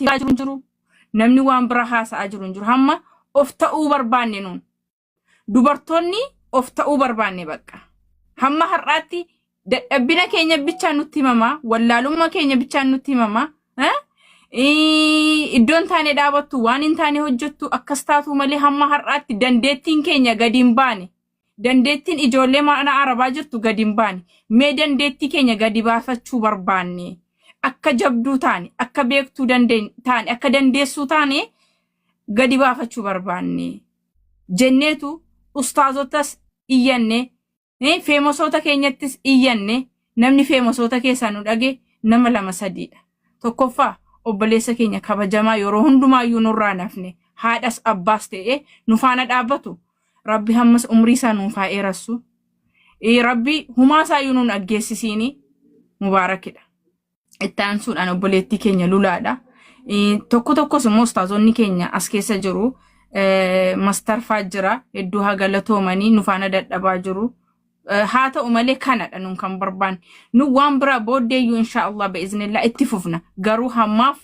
itti jiru namni waan bira haasa'aa jiru hamma of ta'uu barbaanne nuun dubartoonni of ta'uu barbaanne bakka hamma har'aatti dadhabbina keenya bichaa nutti himama wallaalummaa keenya bichaa nutti himama iddoon taane dhaabattu waan hin taane hojjettu akkas taatu malee hamma har'aatti dandeettiin keenya gadi hin baane dandeettiin ijoollee mana arabaa jirtu gadi hin baane mee dandeettii keenya gadi baafachuu barbaanne akka jabduu taane akka beektuu taane akka dandeessuu taane gadi baafachuu barbaanne jenneetu ustaazotas iyyanne feemosota keenyattis iyyanne namni feemosota keessaa nu dhage nama lama sadiidha tokkoffaa obboleessa keenya kabajamaa yeroo hundumaayyuu nurraa nafne haadhas abbaas ta'e nu faana dhaabbatu rabbi hammas umrii isaa nuuf haa dheeressu rabbi humaa isaayyuu nuun aggeessisiini mubaarakidha itti aansuudhaan obboleettii keenya lulaadha tokkos immoo ustaazonni keenya as keessa jiru mastarfaa jira hedduu haa galatoomanii nu faana dadhabaa jiru haa ta'u malee kanadha nun kan barbaanne nu waan biraa booddeeyyuu inshaallah bi'iznillah itti fufna garuu hammaaf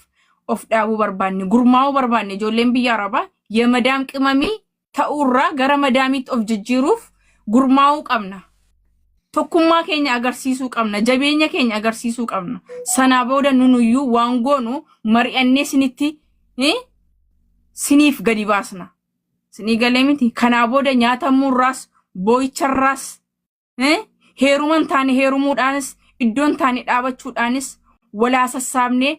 of dhaabuu barbaanne gurmaa'uu barbaanne ijoolleen biyya arabaa yemadaam qimamii ta'uurraa gara madaamiitti of jijjiiruuf gurmaa'uu qabna tokkummaa keenya agarsiisuu qabna jabeenya keenya agarsiisuu qabna sanaa booda nunuyyuu waan goonu mari'annee siniif gadi baasna sinii galee miti kanaa booda nyaatamuurraas boo'icharraas heeruman taane heerumuudhaanis iddoon taane dhaabachuudhaanis walaa sassaabnee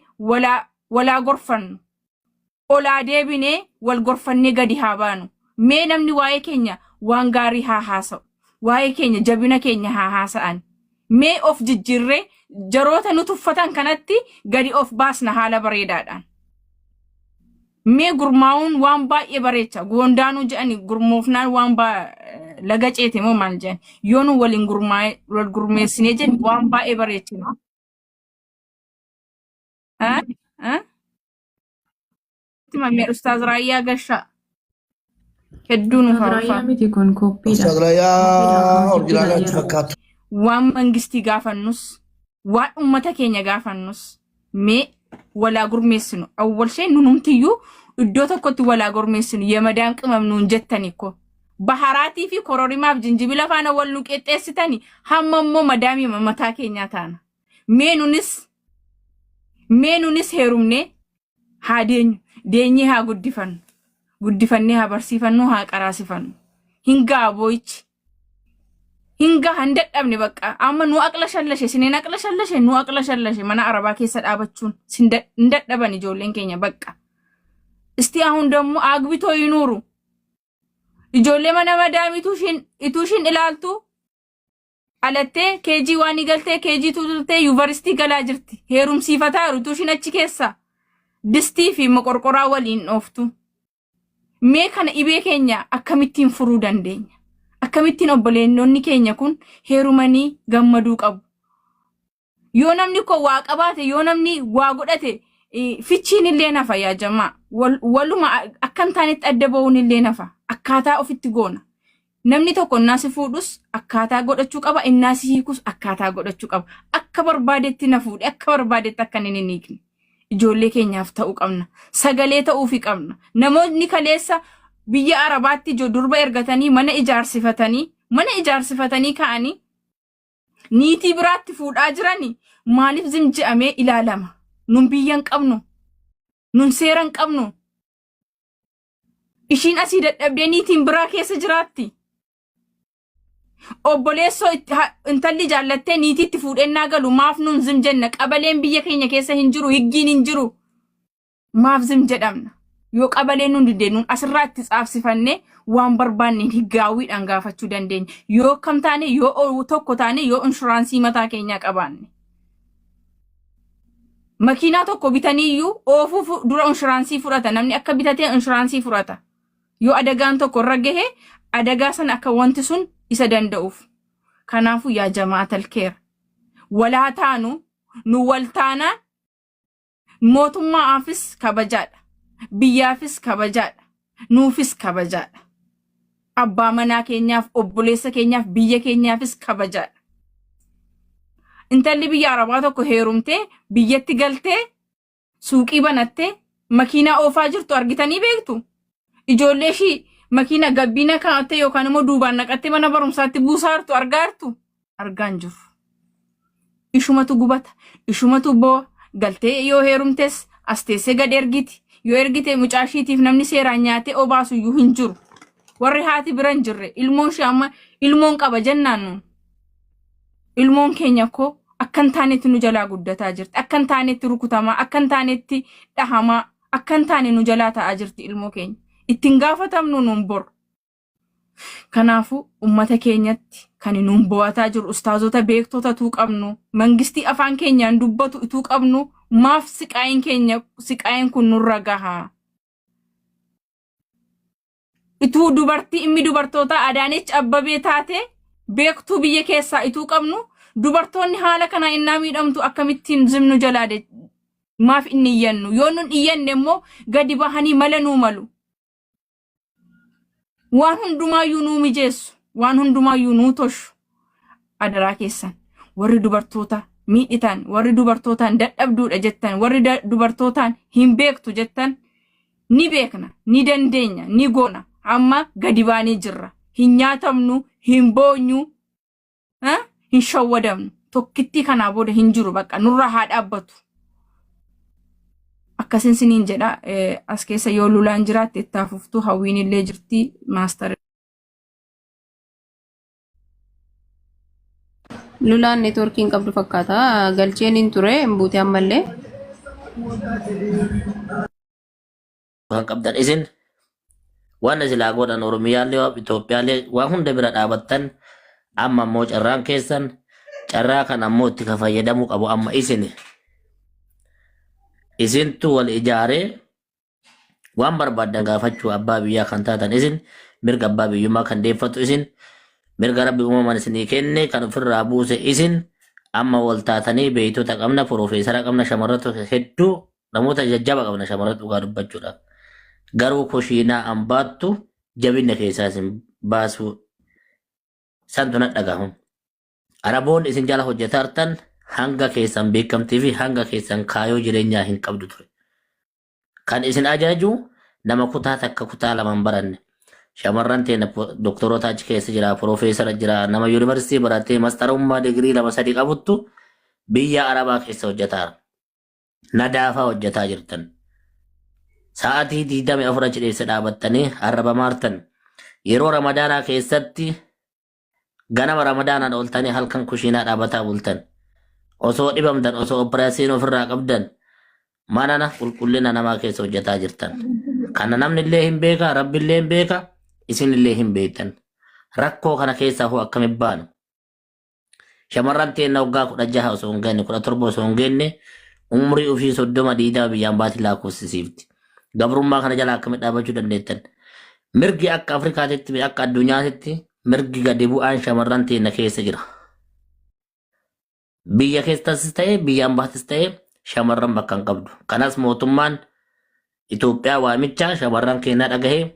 walaa gorfannu olaa deebinee wal gorfannee gadi haa baanu mee namni waa'ee keenya waan gaarii haa haasa'u waa'ee keenya jabina keenya haa haasa'an mee of jijjiirree jaroota nu tuffatan kanatti gadi of baasna haala bareedaadhaan mee gurmaa'uun waan baay'ee bareecha goondaanuu jedhani gurmoofnaan waan laga ceete moo maal jedhan yoo nu waliin wal gurmeessinee jenni waan baay'ee bareechina timamee ustaaz Raayyaa Gashaa hedduu nu Raayyaa miti kun koppiidha. Ustaaz Raayyaa orjinaalaatti fakkaatu. waan mangistii gaafannus waan ummata keenya gaafannus mee walaa gurmeessinu awwalshee nunumtiyyuu iddoo tokkotti walaa gurmeessinu yemadaam qimamnuun jettaniko baharaatii fi kororimaaf jinjibila faana wal nu qexxeessitani hamma immoo madaamii mataa keenyaa taana mee nunis heerumne haa deenyee haa guddifannee haa barsiifannu haa qaraasifannu hingaa boo'ichi hinga handadhabne bakka amma nu aqla shallashe sineen aqla shallashe nu aqla shallashe mana arabaa keessa dhaabachuun hindadhaban ijoolleen keenya bakka isti ahun dammo agbitoo yinuuru ijoollee mana madaamiitu itushin ilaaltu alattee keejii waan igaltee keejii tutultee yuunivarsiitii galaa jirti heerumsiifataa jiru itushin achi keessa distii fi moqorqoraa waliin dhooftu mee kana ibee keenya akkamittiin furuu dandeenya akkamittiin obboleennonni keenya kun heerumanii gammaduu qabu yoo namni ko waa qabaate yoo namni waa godhate fichiin illee nafa yaa jamaa waluma akkan taanetti adda ba'uun illee nafa akkaataa ofitti goona namni tokko naasi fuudhus akkaataa godhachuu qaba innaasi hiikus akkaataa godhachuu qaba akka barbaadetti na fuudhe akka barbaadetti akka hin hiikne ijoollee keenyaaf ta'uu qabna sagalee ta'uu fi qabna namoonni kaleessa biyya arabaatti durba ergatanii mana ijaarsifatanii ka'anii niitii biraatti fuudhaa jiranii maaliif zimji'amee ilaalama nun biyyan qabnu nun seeran qabnu ishiin asii dadhabdee niitiin biraa keessa jiraatti obboleessoo intalli jaallattee niitiitti fuudhennaa galu maaf nun zim jenna qabaleen biyya keenya keessa hin jiru higgiin hin jiru maaf zim jedhamna yoo qabaleen nun dideenuun asirraatti tsaafsifanne waan barbaanneen higgaawwiidhaan gaafachuu dandeenya yoo kam taane yoo tokko taane yoo inshuraansii mataa keenyaa qabaanne makiinaa tokko bitaniiyyuu oofuu dura inshuraansii fudhata namni akka bitatee inshuraansii fudhata yoo adagaan tokko irra gahe adagaa sana akka wanti sun isa danda'uuf kanaafu yaa jamaatal keer walaa taanu nu wal taanaan mootummaafis kabajaadha biyyaafis kabajaadha nuufis kabajaadha abbaa manaa keenyaaf obboleessa keenyaaf biyya keenyaafis kabajaadha intalli biyya arabaa tokko heerumtee biyyatti galtee suuqii banattee makiinaa oofaa jirtu argitanii beektu. Ijoollee ishii makiina gabbina kaa'atte yookaan immoo duubaan naqattee mana barumsaatti buusaartu argaartu argaan jiru. Ishumatu gubata, ishumatu boo'a, galtee yoo heerumtes as teessee gad ergiti. Yoo ergite mucaashiitiif namni seeraan nyaatee obaasu iyyuu hin jiru. Warri haati biran jirre ilmoon ishee amma ilmoon qaba jennaan nuun. Ilmoon keenya koo akkan taanetti nu jalaa guddataa jirti. Akkan taanetti rukutamaa, akkan taanetti dhahamaa, akkan taane nu jalaa ta'aa jirti ilmoo keenya. Ittiin gaafatamnu nuun bor. Kanaafuu ummata keenyatti kan nuun bo'ataa jiru ustaazota beektota tuu qabnu, mangistii afaan keenyaan dubbatu ituu qabnu, maaf siqaayin kun nurra gahaa. Ituu dubartii immi dubartoota Adaanech Abbabee taate beektuu biyya keessaa ituu qabnu, dubartoonni haala kana innaa miidhamtu akkamittiin zimnu jalaade maaf inni iyyannu. Yoo nun iyyanne immoo gadi bahanii mala nuu malu. Waan hundumaayyuu nuu mijeessu, waan hundumaayyuu nuu toshu. Adaraa keessan warri dubartoota miidhitan, warri dubartootaan dadhabduudha jettan, warri dubartootaan hin beektu jettan ni beekna, ni dandeenya, ni goona. Amma gadi baanii jirra. Hin nyaatamnu, hin boonyu, hin shawwadamnu. Tokkitti kanaa booda hin jiru bakka nurra haa dhaabbatu. Akkasin siniin jedha as keessa yoo lulaan jiraatte itti hafuftu hawwiin illee jirti maastar. Lulaan neetworkiin qabdu fakkaata. Galcheen hin ture hin buute ammallee. Waan qabdan isin waan silaa godhan Oromiyaallee Itoophiyaallee waan hunda bira dhaabattan amma immoo carraan keessan carraa kan ammoo itti fayyadamuu qabu amma isintu wal ijaaree waan barbaadan gaafachuu abbaa biyyaa kan taatan isin mirga abbaa biyyummaa kan deeffatu isin mirga rabbi uumamaan isinii kenne kan ofirraa buuse isin amma wal taatanii beeytota qabna piroofeesara qabna shamarratu hedduu namoota jajjaba qabna shamarra dhugaa dubbachuudhaaf. Garuu kushiinaa ambaattu jabinna keessaa isin baasu santu na dhagahamu. Araboon isin jala hojjetartan hanga keessan beekamtii fi hanga keessan kaayoo jireenyaa hin qabdu ture. Kan isin ajaju nama kutaa takka kutaa lamaan baranne. Shamarran teena doktoroota achi keessa jira, piroofeesara jira, nama yuunivarsiitii baratee mastarummaa digirii 2-3 qabuttu biyya Arabaa keessa hojjetaa. Nadaafaa hojjetaa jirtan. Sa'aatii 24 achi dheessa dhaabattanii arraba maartan. Yeroo Ramadaanaa keessatti ganama Ramadaanaan ooltanii halkan kushiinaa dhaabataa bultan. Osoo dhibamtan, osoo operaasiin ofirraa qabdan manana qulqullina namaa keessa hojjetaa jirtan. Kana namni illee hin beeka, rabbi illee hin beeka, isin illee hin beektan. Rakkoo kana keessaa hoo akkamiin baanu? Shamarran teenya waggaa 16 osoo hin geenye, 17 osoo hin geenye umrii ofii 30 biyyaan baatii lakkoofsisiifti. Gabrummaa kana jala akkamiin dhaabachuu dandeettan? Mirgi akka Afrikaatitti akka addunyaatitti mirgi gadi bu'aan shamarran teenya keessa jira. Biyya keessattis ta'e biyyaan baatis ta'e shamarran bakka hin qabdu. Kanas mootummaan Itoophiyaa waamicha shamarran keenya dhagahee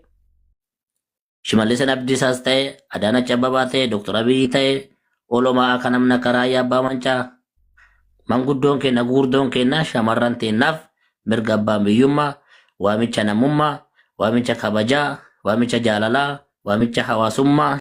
Shimallis Abdiisaas ta'e Adaanech Abbabaa ta'e Dr. Abiy ta'e olumaa akka namna karaa Abbaa Mancaa manguddoon keenya gurguddoon keenya shamarran teenyaaf mirga abbaa biyyummaa waamicha namummaa waamicha kabajaa waamicha jaalalaa waamicha hawaasummaa